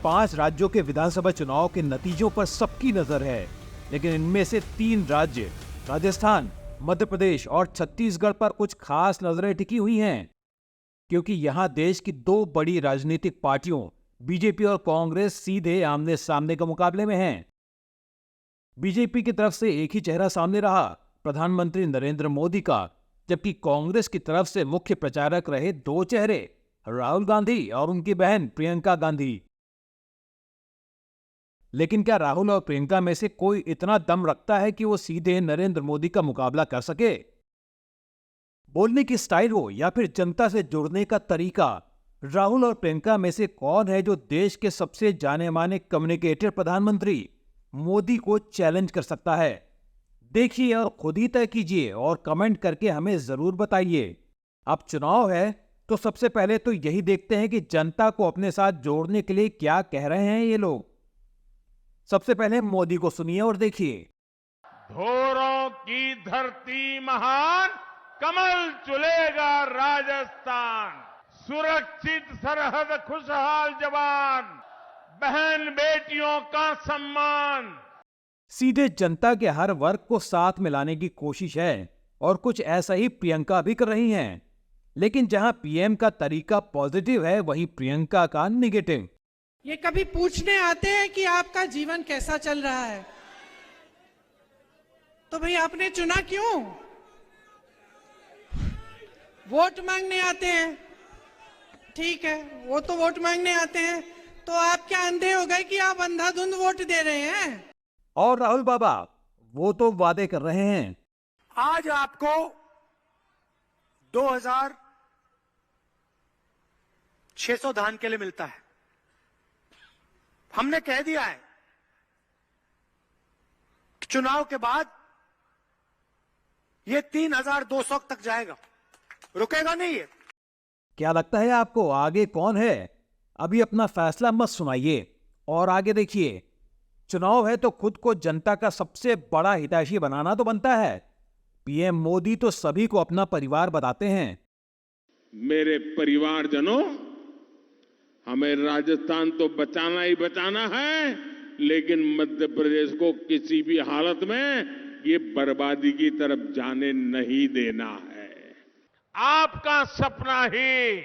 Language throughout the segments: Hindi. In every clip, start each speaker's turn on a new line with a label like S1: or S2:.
S1: 5 राज्यों के विधानसभा चुनाव के नतीजों पर सबकी नजर है, लेकिन इनमें से 3 राज्य राजस्थान, मध्य प्रदेश और छत्तीसगढ़ पर कुछ खास नजरें टिकी हुई हैं, क्योंकि यहां देश की 2 बड़ी राजनीतिक पार्टियों बीजेपी और कांग्रेस सीधे आमने सामने के मुकाबले में हैं। बीजेपी की तरफ से एक ही चेहरा सामने रहा, प्रधानमंत्री नरेंद्र मोदी का, जबकि कांग्रेस की तरफ से मुख्य प्रचारक रहे 2 चेहरे, राहुल गांधी और उनकी बहन प्रियंका गांधी। लेकिन क्या राहुल और प्रियंका में से कोई इतना दम रखता है कि वो सीधे नरेंद्र मोदी का मुकाबला कर सके? बोलने की स्टाइल हो या फिर जनता से जुड़ने का तरीका, राहुल और प्रियंका में से कौन है जो देश के सबसे जाने माने कम्युनिकेटर प्रधानमंत्री मोदी को चैलेंज कर सकता है? देखिए और खुद ही तय कीजिए और कमेंट करके हमें जरूर बताइए। अब चुनाव है तो सबसे पहले तो यही देखते हैं कि जनता को अपने साथ जोड़ने के लिए क्या कह रहे हैं ये लोग। सबसे पहले मोदी को सुनिए और देखिए।
S2: धोरों की धरती महान, कमल चुलेगा राजस्थान, सुरक्षित सरहद खुशहाल जवान, बहन बेटियों का सम्मान।
S1: सीधे जनता के हर वर्ग को साथ मिलाने की कोशिश है और कुछ ऐसा ही प्रियंका भी कर रही हैं। लेकिन जहां पीएम का तरीका पॉजिटिव है, वहीं प्रियंका का नेगेटिव।
S3: ये कभी पूछने आते हैं कि आपका जीवन कैसा चल रहा है, तो भाई आपने चुना क्यों? वोट मांगने आते हैं, ठीक है, वो तो वोट मांगने आते हैं, तो आप क्या अंधे हो गए कि आप अंधाधुंध वोट दे रहे हैं?
S1: और राहुल बाबा, वो तो वादे कर रहे हैं।
S4: आज आपको 2600 धान के लिए मिलता है। हमने कह दिया है कि चुनाव के बाद ये 3200 तक जाएगा, रुकेगा नहीं ये।
S1: क्या लगता है आपको आगे कौन है? अभी अपना फैसला मत सुनाइए और आगे देखिए। चुनाव है तो खुद को जनता का सबसे बड़ा हितैषी बनाना तो बनता है। पीएम मोदी तो सभी को अपना परिवार बताते हैं।
S2: मेरे परिवारजनों, हमें राजस्थान तो बचाना ही बचाना है, लेकिन मध्य प्रदेश को किसी भी हालत में ये बर्बादी की तरफ जाने नहीं देना है। आपका सपना ही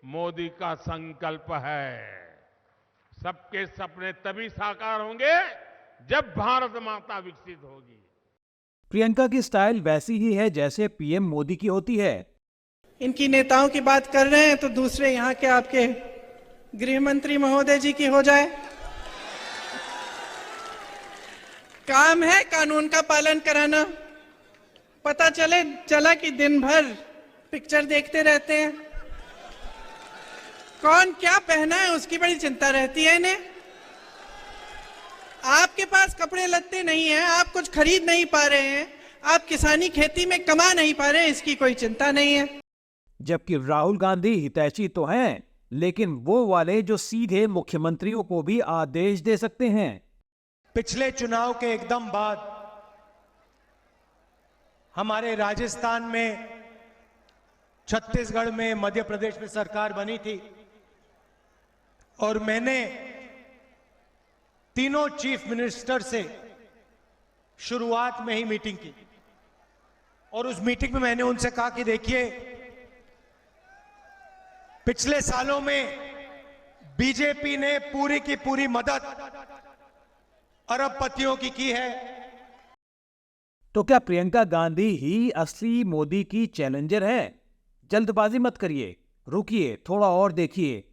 S2: मोदी का संकल्प है। सबके सपने तभी साकार होंगे जब भारत माता विकसित होगी।
S1: प्रियंका की स्टाइल वैसी ही है जैसे पीएम मोदी की होती है।
S3: इनकी नेताओं की बात कर रहे हैं तो दूसरे यहाँ के आपके गृह मंत्री महोदय जी की हो जाए। काम है कानून का पालन कराना। पता चला कि दिन भर पिक्चर देखते रहते हैं, कौन क्या पहना है उसकी बड़ी चिंता रहती है इन्हें। आपके पास कपड़े लत्ते नहीं हैं, आप कुछ खरीद नहीं पा रहे हैं, आप किसानी खेती में कमा नहीं पा रहे हैं, इसकी कोई चिंता नहीं है।
S1: जबकि राहुल गांधी हितैषी तो हैं, लेकिन वो वाले जो सीधे मुख्यमंत्रियों को भी आदेश दे सकते हैं।
S4: पिछले चुनाव के एकदम बाद हमारे राजस्थान में, छत्तीसगढ़ में, मध्य प्रदेश में सरकार बनी थी और मैंने तीनों चीफ मिनिस्टर से शुरुआत में ही मीटिंग की और उस मीटिंग में मैंने उनसे कहा कि देखिए, पिछले सालों में बीजेपी ने पूरी की पूरी मदद अरबपतियों की है।
S1: तो क्या प्रियंका गांधी ही असली मोदी की चैलेंजर है? जल्दबाजी मत करिए, रुकिए, थोड़ा और देखिए।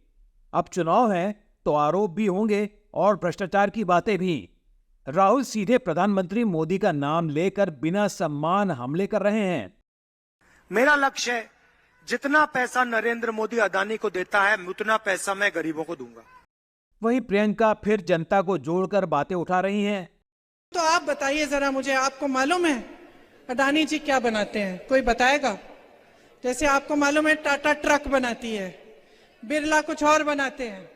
S1: अब चुनाव है तो आरोप भी होंगे और भ्रष्टाचार की बातें भी। राहुल सीधे प्रधानमंत्री मोदी का नाम लेकर बिना सम्मान हमले कर रहे हैं।
S4: मेरा लक्ष्य है, जितना पैसा नरेंद्र मोदी अदानी को देता है, उतना पैसा मैं गरीबों को दूंगा।
S1: वहीं प्रियंका फिर जनता को जोड़कर बातें उठा रही हैं।
S3: तो आप बताइए जरा मुझे, आपको मालूम है अडानी जी क्या बनाते हैं? कोई बताएगा? जैसे आपको मालूम है टाटा ट्रक बनाती है, बिरला कुछ और बनाते हैं।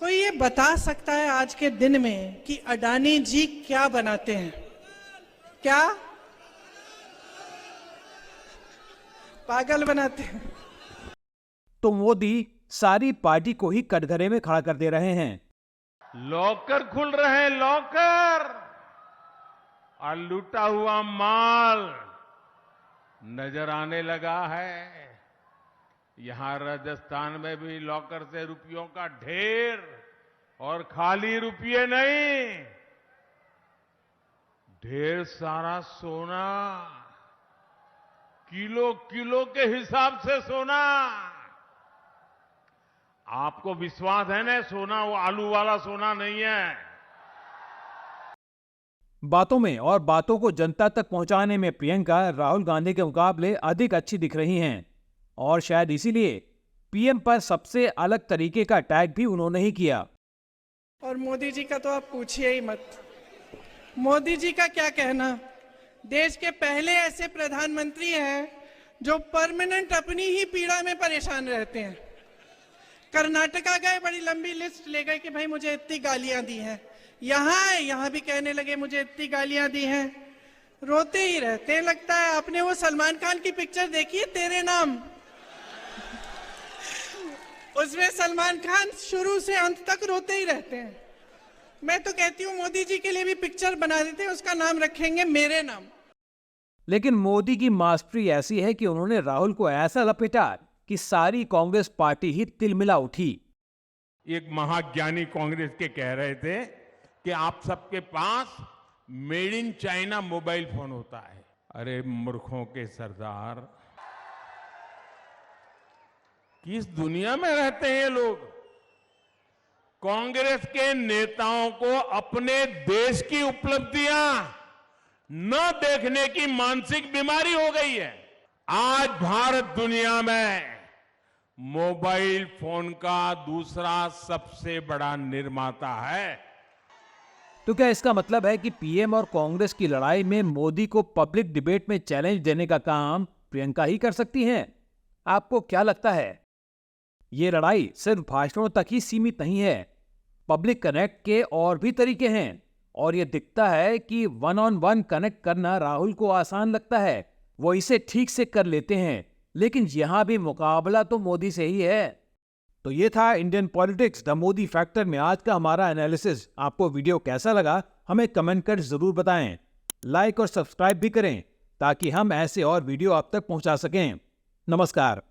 S3: कोई ये बता सकता है आज के दिन में कि अडानी जी क्या बनाते हैं? क्या पागल बनाते हैं?
S1: तो मोदी सारी पार्टी को ही कटघरे में खड़ा कर दे रहे हैं।
S2: लॉकर खुल रहे हैं, लॉकर, और लूटा हुआ माल नजर आने लगा है। यहां राजस्थान में भी लॉकर से रुपयों का ढेर, और खाली रुपये नहीं, ढेर सारा सोना, किलो किलो के हिसाब से सोना। आपको विश्वास है ना, सोना वो आलू वाला सोना नहीं है।
S1: बातों में और बातों को जनता तक पहुंचाने में प्रियंका राहुल गांधी के मुकाबले अधिक अच्छी दिख रही हैं, और शायद इसीलिए पीएम पर सबसे अलग तरीके का अटैक भी उन्होंने ही किया।
S3: और मोदी जी का तो आप पूछिए ही मत। मोदी जी का क्या कहना, देश के पहले ऐसे प्रधानमंत्री हैं जो परमानेंट अपनी ही पीड़ा में परेशान रहते हैं। कर्नाटका गए, बड़ी लंबी लिस्ट ले गए कि भाई मुझे इतनी गालियां दी हैं, यहां भी कहने लगे मुझे इतनी गालियां दी हैं, रोते ही रहते हैं। लगता है आपने वो सलमान खान की पिक्चर देखी है, तेरे नाम, उसमें सलमान खान शुरू से अंत तक रोते ही रहते हैं। मैं तो कहती हूँ मोदी जी के लिए भी पिक्चर बना देते हैं, उसका नाम रखेंगे मेरे नाम।
S1: लेकिन मोदी की मास्टरी ऐसी है कि उन्होंने राहुल को ऐसा लपेटा कि सारी कांग्रेस पार्टी ही तिलमिला उठी।
S2: एक महाज्ञानी कांग्रेस के कह रहे थे कि आप सबके पास made in China mobile phone होता है। अरे मूर्खों के सरदार, किस दुनिया में रहते हैं ये लोग? कांग्रेस के नेताओं को अपने देश की उपलब्धियां न देखने की मानसिक बीमारी हो गई है। आज भारत दुनिया में मोबाइल फोन का दूसरा सबसे बड़ा निर्माता है।
S1: तो क्या इसका मतलब है कि पीएम और कांग्रेस की लड़ाई में मोदी को पब्लिक डिबेट में चैलेंज देने का काम प्रियंका ही कर सकती हैं? आपको क्या लगता है? ये लड़ाई सिर्फ भाषणों तक ही सीमित नहीं है। पब्लिक कनेक्ट के और भी तरीके हैं, और ये दिखता है कि वन ऑन वन कनेक्ट करना राहुल को आसान लगता है, वो इसे ठीक से कर लेते हैं। लेकिन यहां भी मुकाबला तो मोदी से ही है। तो ये था Indian politics the Modi factor में आज का हमारा एनालिसिस। आपको वीडियो कैसा लगा हमें कमेंट कर जरूर बताएं। लाइक और सब्सक्राइब भी करें ताकि हम ऐसे और वीडियो आप तक पहुंचा सकें। नमस्कार।